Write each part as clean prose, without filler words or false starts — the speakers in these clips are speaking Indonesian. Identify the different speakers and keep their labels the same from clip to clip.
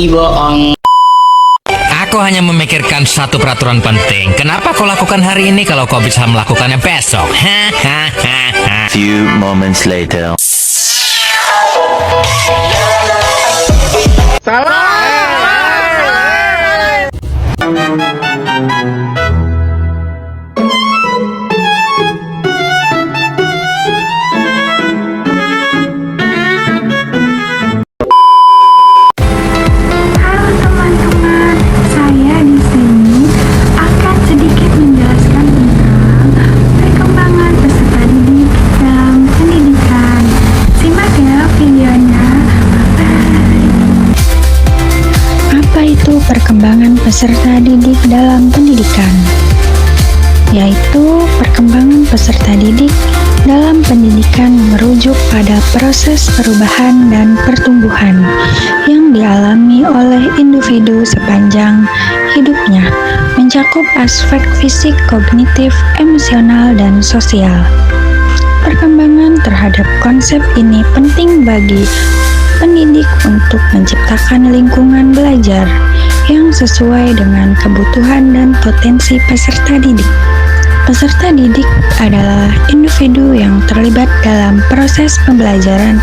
Speaker 1: Ih, bohong.
Speaker 2: Aku hanya memikirkan satu peraturan penting. Kenapa kau lakukan hari ini kalau kau bisa melakukannya besok?
Speaker 3: Few moments later.
Speaker 4: Halo teman-teman, saya di sini akan sedikit menjelaskan tentang perkembangan peserta didik dalam pendidikan. Simak ya videonya. Apa itu perkembangan peserta didik dalam pendidikan? Yaitu perkembangan peserta didik dalam pendidikan merujuk pada proses perubahan dan pertumbuhan yang dialami oleh individu sepanjang hidupnya, mencakup aspek fisik, kognitif, emosional, dan sosial. Perkembangan terhadap konsep ini penting bagi pendidik untuk menciptakan lingkungan belajar yang sesuai dengan kebutuhan dan potensi peserta didik. Peserta didik adalah individu yang terlibat dalam proses pembelajaran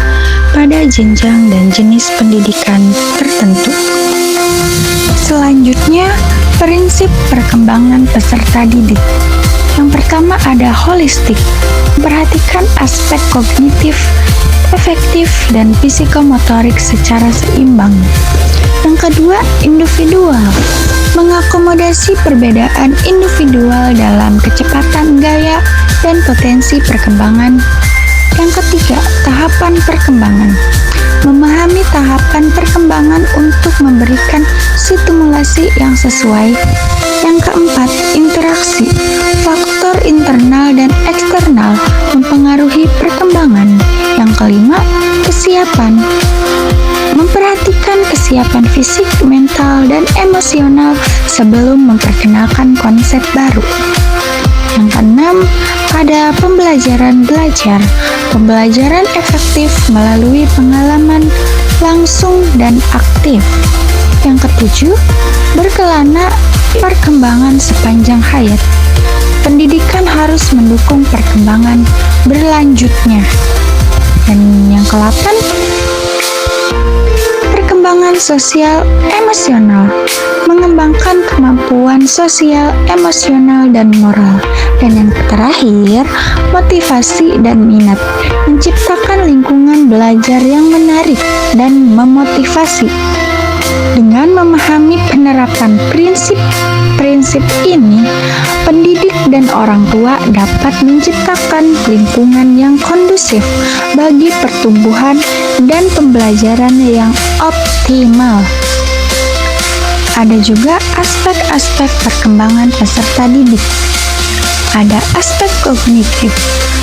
Speaker 4: pada jenjang dan jenis pendidikan tertentu. Selanjutnya, prinsip perkembangan peserta didik. Yang pertama ada holistik, memperhatikan aspek kognitif, afektif, dan psikomotorik secara seimbang. Yang kedua, individual, mengakomodasi perbedaan individual dalam kecepatan gaya dan potensi perkembangan. Yang ketiga, tahapan perkembangan, memahami tahapan perkembangan untuk memberikan stimulasi yang sesuai. Yang keempat, interaksi, faktor internal dan eksternal mempengaruhi perkembangan. Yang kelima, kesiapan, memperhatikan kesiapan fisik, mental, dan emosional sebelum memperkenalkan konsep baru. Yang keenam, ada pembelajaran belajar. Pembelajaran efektif melalui pengalaman langsung dan aktif. Yang ketujuh, berkelana perkembangan sepanjang hayat. Pendidikan harus mendukung perkembangan berlanjutnya. Dan yang ke-8, perkembangan sosial emosional, mengembangkan kemampuan sosial, emosional, dan moral. Dan yang terakhir, motivasi dan minat, menciptakan lingkungan belajar yang menarik dan memotivasi. Dengan memahami penerapan prinsip-prinsip ini, pendidik dan orang tua dapat menciptakan lingkungan yang kondusif bagi pertumbuhan dan pembelajaran yang optimal. Ada juga aspek-aspek perkembangan peserta didik. Ada aspek kognitif.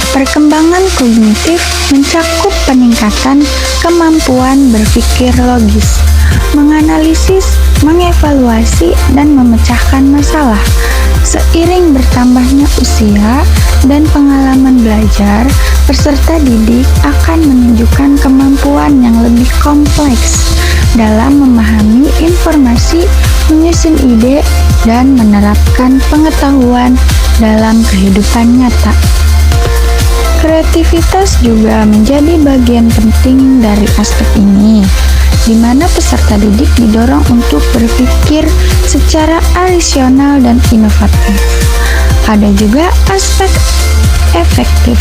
Speaker 4: Perkembangan kognitif mencakup peningkatan kemampuan berpikir logis, menganalisis, mengevaluasi, dan memecahkan masalah. Seiring bertambahnya usia dan pengalaman belajar, peserta didik akan menunjukkan kemampuan yang lebih kompleks dalam memahami informasi, menyusun ide, dan menerapkan pengetahuan dalam kehidupan nyata. Kreativitas juga menjadi bagian penting dari aspek ini, di mana peserta didik didorong untuk berpikir secara orisinal dan inovatif. Ada juga aspek efektif.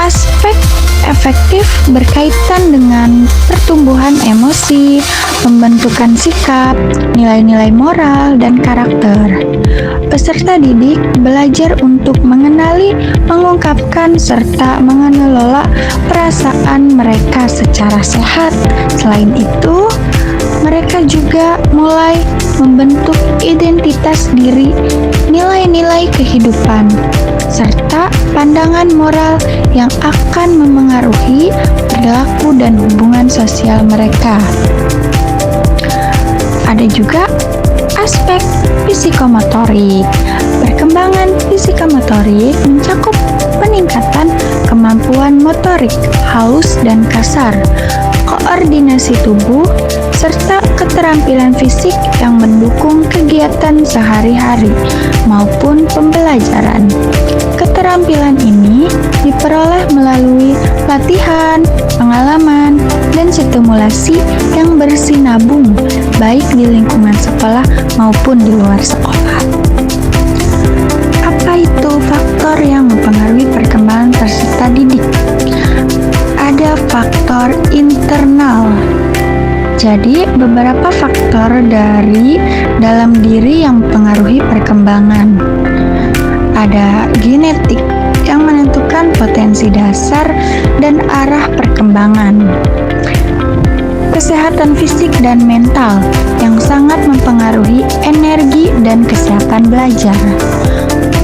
Speaker 4: Aspek efektif berkaitan dengan pertumbuhan emosi, pembentukan sikap, nilai-nilai moral, dan karakter. Peserta didik belajar untuk mengenali, mengungkapkan, serta mengelola perasaan mereka secara sehat. Selain itu, mereka juga mulai membentuk identitas diri, nilai-nilai kehidupan, serta pandangan moral yang akan memengaruhi perilaku dan hubungan sosial mereka. Ada juga aspek psikomotorik. Perkembangan psikomotorik mencakup peningkatan kemampuan motorik halus dan kasar, koordinasi tubuh, serta keterampilan fisik yang mendukung kegiatan sehari-hari maupun pembelajaran. Keterampilan ini diperoleh melalui latihan, pengalaman, dan stimulasi yang bersinabung baik di lingkungan sekolah maupun di luar sekolah. Apa itu faktor yang mempengaruhi perkembangan peserta didik? Ada faktor internal. Jadi, beberapa faktor dari dalam diri yang mempengaruhi perkembangan. Ada genetik yang menentukan potensi dasar dan arah perkembangan. Kesehatan fisik dan mental yang sangat mempengaruhi energi dan kesiapan belajar.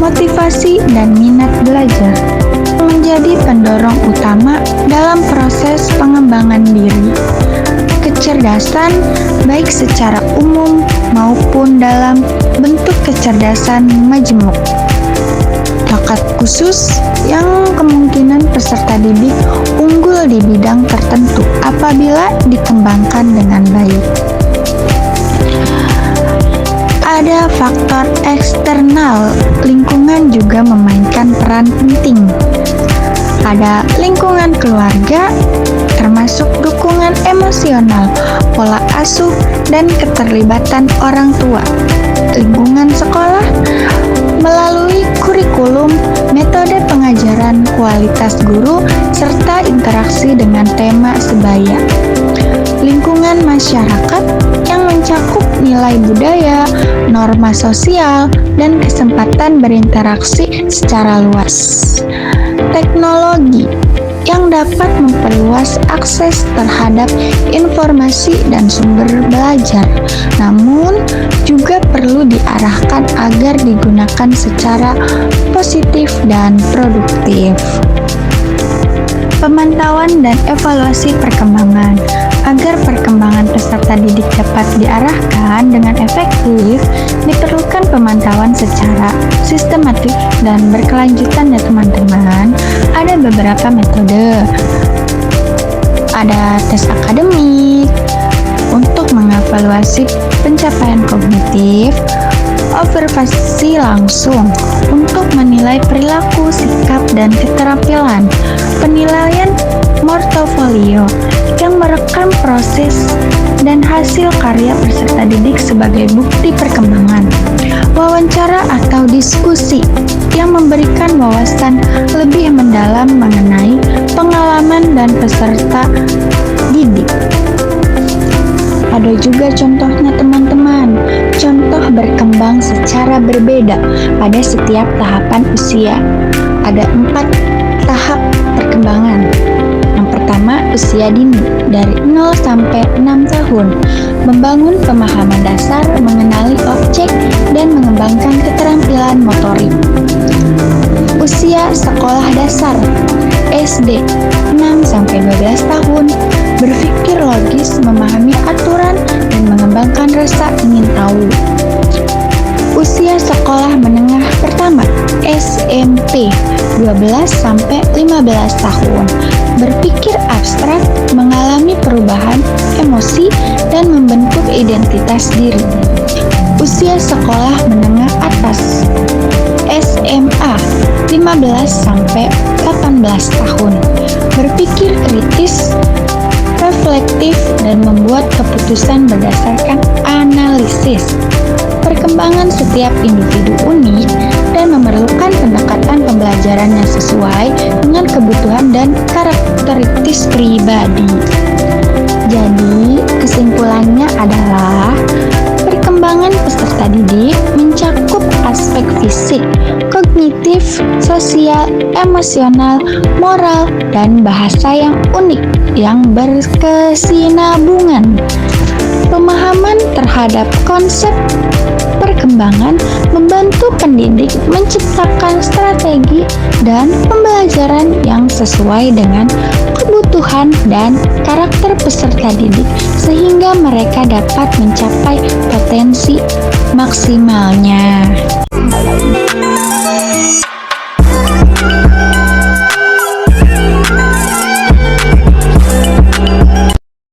Speaker 4: Motivasi dan minat belajar menjadi pendorong utama dalam proses pengembangan diri. Kecerdasan baik secara umum maupun dalam bentuk kecerdasan majemuk. Bakat khusus yang kemungkinan peserta didik unggul di bidang tertentu apabila dikembangkan dengan baik. Ada faktor eksternal, lingkungan juga memainkan peran penting. Ada lingkungan keluarga, termasuk dukungan emosional, pola asuh, dan keterlibatan orang tua. Lingkungan sekolah melalui kurikulum, metode pengajaran, kualitas guru, serta interaksi dengan tema sebaya. Lingkungan masyarakat yang mencakup nilai budaya, norma sosial, dan kesempatan berinteraksi secara luas. Teknologi yang dapat memperluas akses terhadap informasi dan sumber belajar, namun juga perlu diarahkan agar digunakan secara positif dan produktif. Pemantauan dan evaluasi perkembangan. Agar perkembangan peserta didik dapat diarahkan dengan efektif, diperlukan pemantauan secara sistematik dan berkelanjutan ya teman-teman. Ada beberapa metode. Ada tes akademik untuk mengevaluasi pencapaian kognitif, observasi langsung untuk menilai perilaku, sikap, dan keterampilan, penilaian portofolio yang merekam proses dan hasil karya peserta didik sebagai bukti perkembangan, wawancara atau diskusi yang memberikan wawasan lebih mendalam mengenai pengalaman dan peserta didik. Ada juga contohnya teman-teman, contoh berkembang secara berbeda pada setiap tahapan usia. Ada 4 tahap perkembangan. Yang pertama, usia dini dari 0 sampai 6 tahun, membangun pemahaman dasar, mengenali objek, dan mengembangkan keterampilan motorik. Usia sekolah dasar SD 6 sampai 12 tahun, berpikir logis, memahami aturan, dan mengembangkan rasa ingin tahu. Usia sekolah menengah pertama SMP 12 sampai 15 tahun, berpikir abstrak, mengalami perubahan emosi, dan membentuk identitas diri. Usia sekolah menengah atas SMA 15 sampai 18 tahun, berpikir kritis, reflektif, dan membuat keputusan berdasarkan analisis. Perkembangan setiap individu unik dan memerlukan pendekatan pembelajaran yang sesuai dengan kebutuhan dan karakteristik pribadi. Jadi, kesimpulannya adalah perkembangan peserta didik mencakup aspek fisik, kognitif, sosial, emosional, moral, dan bahasa yang unik yang berkesinambungan. Pemahaman terhadap konsep perkembangan membantu pendidik menciptakan strategi dan pembelajaran yang sesuai dengan kebutuhan dan karakter peserta didik sehingga mereka dapat mencapai potensi maksimalnya.